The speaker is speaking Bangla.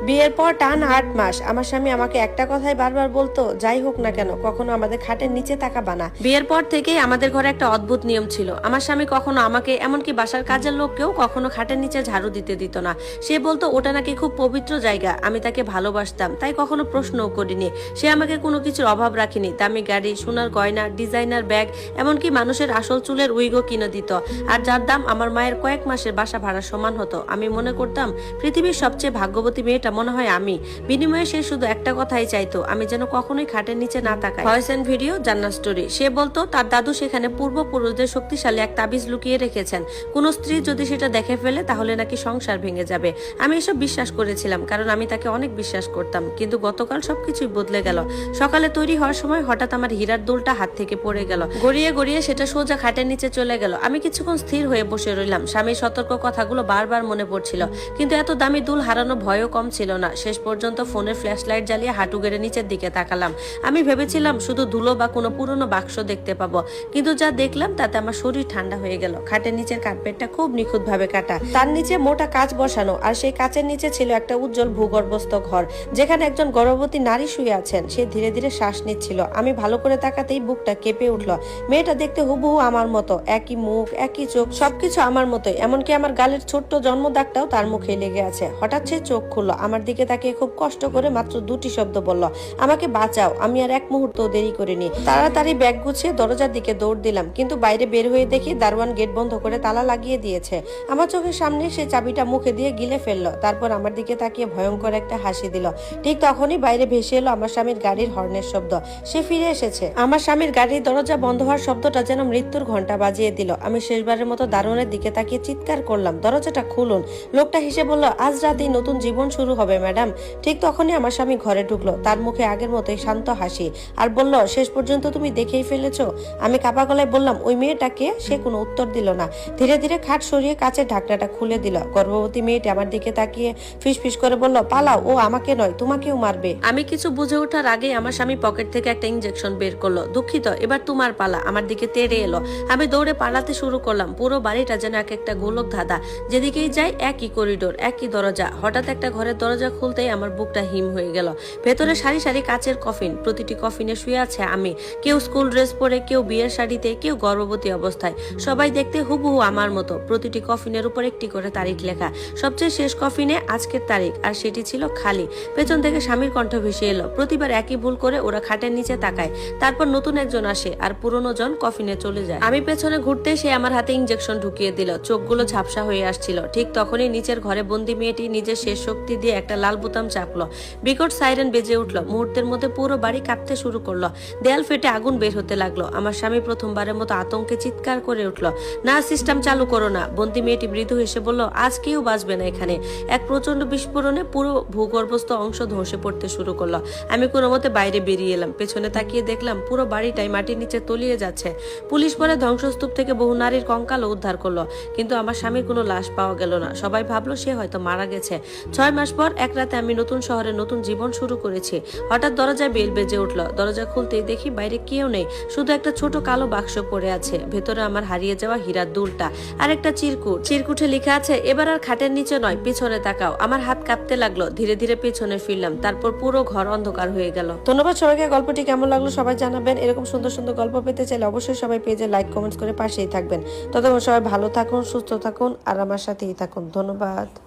বিয়ের পর টান ৮ মাস আমার স্বামী আমাকে একটা কথাই বারবার বলতো, যাই হোক না কেন কখনো আমাদের খাটের নিচে তাকাবা না। বিয়ের পর থেকেই আমাদের ঘরে একটা অদ্ভুত নিয়ম ছিল, আমার স্বামী কখনো আমাকে, এমনকি বাসার কাজের লোককেও কখনো খাটের নিচে ঝাড়ু দিতে দিত না। সে বলতো ওটা নাকি খুব পবিত্র জায়গা। আমি তাকে ভালোবাসতাম তাই কখনো প্রশ্নও করিনি। সে আমাকে কোনো কিছুর অভাব রাখিনি, দামি গাড়ি, সোনার গয়না, ডিজাইনার ব্যাগ, এমনকি মানুষের আসল চুলের উইগও কিনে দিত, আর যার দাম আমার মায়ের কয়েক মাসের বাসা ভাড়া সমান হতো। আমি মনে করতাম পৃথিবীর সবচেয়ে ভাগ্যবতী মেয়েটা মনে হয় আমি। বিনিময়ে সে শুধু একটা কথাই চাইতো, আমি যেন কখনোই খাটের নিচে না তাকাই। ভয়েস এন্ড ভিডিও জান্নাত স্টোরি। সে বলতো তার দাদু সেখানে পূর্বপুরুষদের শক্তিশালী এক তাবিজ লুকিয়ে রেখেছেন, কোন স্ত্রী যদি সেটা দেখে ফেলে তাহলে নাকি সংসার ভেঙে যাবে। আমি এসব বিশ্বাস করেছিলাম কারণ আমি তাকে অনেক বিশ্বাস করতাম। কিন্তু গতকাল সবকিছুই বদলে গেল। সকালে তৈরি হওয়ার সময় হঠাৎ আমার হীরার দুলটা হাত থেকে পড়ে গেল, গড়িয়ে গড়িয়ে সেটা সোজা খাটের নিচে চলে গেল। আমি কিছুক্ষণ স্থির হয়ে বসে রইলাম। স্বামীর সতর্ক কথাগুলো বারবার মনে পড়ছিল, কিন্তু এত দামি দুল হারানো ভয়ও কম ছিল না। শেষ পর্যন্ত ফোনের ফ্ল্যাশ লাইট জ্বালিয়ে হাঁটু গেড়ে নিচের দিকে তাকালাম। আমি ভেবেছিলাম শুধু ধুলো বা কোনো পুরনো বাক্স দেখতে পাবো, কিন্তু যা দেখলাম তাতে আমার শরীর ঠান্ডা হয়ে গেল। খাটের নিচের কার্পেটটা খুব নিখুঁত ভাবে কাটা, তার নিচে মোটা কাঁচ বসানো, আর সেই কাঁচের নিচে ছিল একটা উজ্জ্বল ভূগর্ভস্থ ঘর, যেখানে একজন গর্ভবতী নারী শুয়ে আছেন। সে ধীরে ধীরে শ্বাস নিচ্ছিল। আমি ভালো করে তাকাতেই বুকটা কেঁপে উঠল। মেয়েটা দেখতে হুবহু আমার মতো, একই মুখ, একই চোখ, সবকিছু আমার মতোই, এমনকি আমার গালের ছোট্ট জন্মদাগটাও তার মুখে লেগে আছে। হঠাৎ সে চোখ খুলল, আমার দিকে তাকিয়ে খুব কষ্ট করে মাত্র দুটি শব্দ বলল, আমাকে বাঁচাও। আমি আর এক মুহূর্ত দেরি করিনি, তাড়াতাড়ি ব্যাগ গুছিয়ে দরজার দিকে দৌড় দিলাম। কিন্তু বাইরে বের হয়ে দেখি দারোয়ান গেট বন্ধ করে তালা লাগিয়ে দিয়েছে। আমার চোখের সামনে সে চাবিটা মুখে দিয়ে গিলে ফেললো, তারপর আমার দিকে তাকিয়ে ভয়ঙ্কর একটা হাসি দিল। ঠিক তখনই বাইরে ভেসে এলো আমার স্বামীর গাড়ির হর্নের শব্দ। সে ফিরে এসেছে। আমার স্বামীর গাড়ির দরজা বন্ধ হওয়ার শব্দটা যেন মৃত্যুর ঘন্টা বাজিয়ে দিল। আমি শেষবারের মতো দারোয়ানের দিকে তাকিয়ে চিৎকার করলাম, দরজাটা খুলুন। লোকটা হেসে বলল, আজ রাতেই নতুন জীবন শুরু হবে ম্যাডাম। ঠিক তখনই আমার স্বামী ঘরে ঢুকলো, তার মুখে আগের মতোই শান্ত হাসি, আর বলল, শেষ পর্যন্ত তুমি দেখেই ফেলেছো। আমি কাপা গলায় বললাম, ওই মেয়েটাকে? সে কোনো উত্তর দিল না। ধীরে ধীরে খাট সরিয়ে কাচের ঢাকনাটা খুলে দিল। গর্ভবতী মেয়েটি আমার দিকে তাকিয়ে ফিসফিস করে বলল, পালাও, ও আমাকে নয় তোমাকেও মারবে। আমি কিছু বুঝে ওঠার আগেই আমার স্বামী পকেট থেকে একটা ইনজেকশন বের করলো। দুঃখিত, এবার তোমার পালা। আমার দিকে তেড়ে এলো। আমি দৌড়ে পালাতে শুরু করলাম। পুরো বাড়িটা যেন এক একটা গোলক ধাঁধা, যেদিকেই যাই একই করিডোর, একই দরজা। হঠাৎ একটা ঘরের দরজা খুলতেই আমার বুকটা হিম হয়ে গেল। ভেতরে সারি সারি কাচের কফিন, প্রতিটি কফিনে শুয়ে আছে আমি। কেউ স্কুল ড্রেস পরে, কেউ বিয়ের শাড়িতে, কেউ গর্ভবতী অবস্থায়। সবাই দেখতে হুবহু আমার মতো। প্রতিটি কফিনের উপর একটি করে তারিখ লেখা। সবচেয়ে শেষ কফিনে আজকের তারিখ, আর সেটি ছিল খালি। পেছন থেকে স্বামীর কণ্ঠ ভেসে এলো, প্রতিবার একই ভুল করে ওরা খাটের নিচে তাকায়, তারপর নতুন একজন আসে আর পুরনো জন কফিনে চলে যায়। আমি পেছনে ঘুরতে সে আমার হাতে ইনজেকশন ঢুকিয়ে দিল। চোখগুলো ঝাপসা হয়ে আসছিল। ঠিক তখনই নিচের ঘরে বন্দি মেয়েটি নিজের শেষ শক্তি দিয়ে একটা লাল বোতাম চাপলো। বিকট সাইরেন বেজে উঠলো। মুহূর্তের মধ্যে পুরো বাড়ি কাঁপতে শুরু করলো। দেয়াল ফেটে আগুন বের হতে লাগলো। আমার স্বামী প্রথমবারের মতো আতঙ্কে চিৎকার করে উঠলো, না, সিস্টেম চালু করো না। বন্দি মেয়েটি মৃদু হেসে বলল, আজ কেউ বাঁচবে না এখানে। এক প্রচন্ড বিস্ফোরণে পুরো ভূগর্ভস্থ অংশ ধসে পড়তে শুরু করলো। আমি কোনো মতে বাইরে বেরিয়ে এলাম। পেছনে তাকিয়ে দেখলাম পুরো বাড়িটাই মাটির নিচে তলিয়ে যাচ্ছে। পুলিশ পরে ধ্বংসস্তূপ থেকে বহু নারীর কঙ্কালও উদ্ধার করলো, কিন্তু আমার স্বামীর কোনো লাশ পাওয়া গেল না। সবাই ভাবলো সে হয়তো মারা গেছে। 6 মাস পর এক রাতে আমি নতুন শহরে নতুন জীবন শুরু করেছি। হঠাৎ দরজায় বেল বেজে উঠলো। দরজা খুলতেই দেখি বাইরে কেউ নেই, শুধু একটা ছোট কালো বাক্স পড়ে আছে। ভেতরে আমার হারিয়ে যাওয়া হীরার দুলটা আর একটা চিরকুট। চিরকুটে লেখা আছে, এবার আর খাটের নিচে নয়, পিছনে তাকাও। আমার হাত কাঁপতে লাগলো। ধীরে ধীরে পেছনে ফিরলাম, তারপর পুরো ঘর অন্ধকার হয়ে গেল। ধন্যবাদ সবাইকে। গল্পটি কেমন লাগলো সবাই জানাবেন। এরকম সুন্দর সুন্দর গল্প পেতে চাইলে অবশ্যই সবাই পেজে লাইক কমেন্টস করে পাশেই থাকবেন। ততক্ষণ সবাই ভালো থাকুন, সুস্থ থাকুন, আর আমার সাথেই থাকুন। ধন্যবাদ।